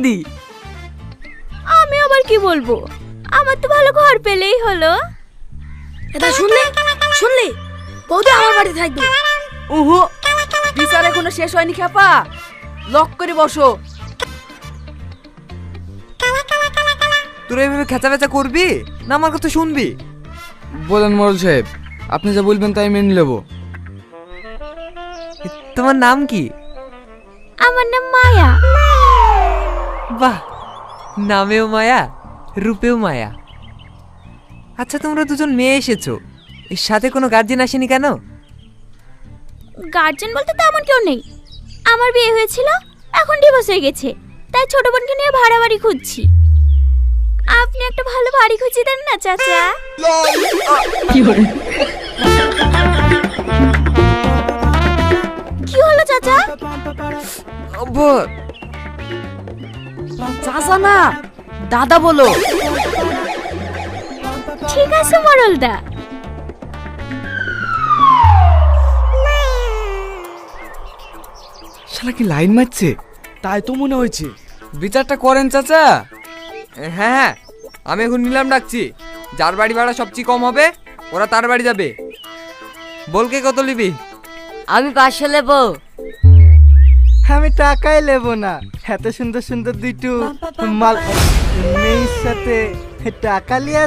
দি আমি আবার কি বলবো, আমার তো ভালো ঘর পেলেই হলো। এটা শুনলি বৌদি আমার বাড়ি থাকবে। উহু, বিচার এখনো শেষ হয়নি খেপা, লক করে বসো। তোরা এভাবে খেচা বেচা করবি না আমার কথা শুনবি? বলেন মোড়ল সাহেব, আপনি যা বলবেন তাই মেনে নেব। তোমার নাম কি? আমার নাম মায়া। বাহ, নামেও মায়া, রূপেও মায়া। আচ্ছা, তোমরা দুজন মেয়ে এসেছো, এর সাথে কোনো গার্জেন আসেনি কেন? গার্জেন বলতে তেমন কেউ নেই। আমার বিয়ে হয়েছিল, এখন ডিভোর্স হয়ে গেছে, তাই ছোট বোনকে নিয়ে ভাড়া বাড়ি খুঁজছি। আপনি একটা ভালো বাড়ি খুঁজে দেন না চাচা। কি হলো চাচা? চাচা না, দাদা বলো। ঠিক আছে মরলদা। শালা কি লাইন মারছে? তাই তো মনে হয়েছে। বিচারটা করেন চাচা। হ্যাঁ হ্যাঁ, আমি এখন নিলাম ডাকছি। যার বাড়ি ভাড়া সবচেয়ে কম হবে ওরা তার বাড়ি যাবে। বলকে কত নিবি? আমি 500 নেবো। আমি টাকাই নেবো না, এত সুন্দর সুন্দর দুইটু মাল মেয়ের সাথে টাকা লিয়া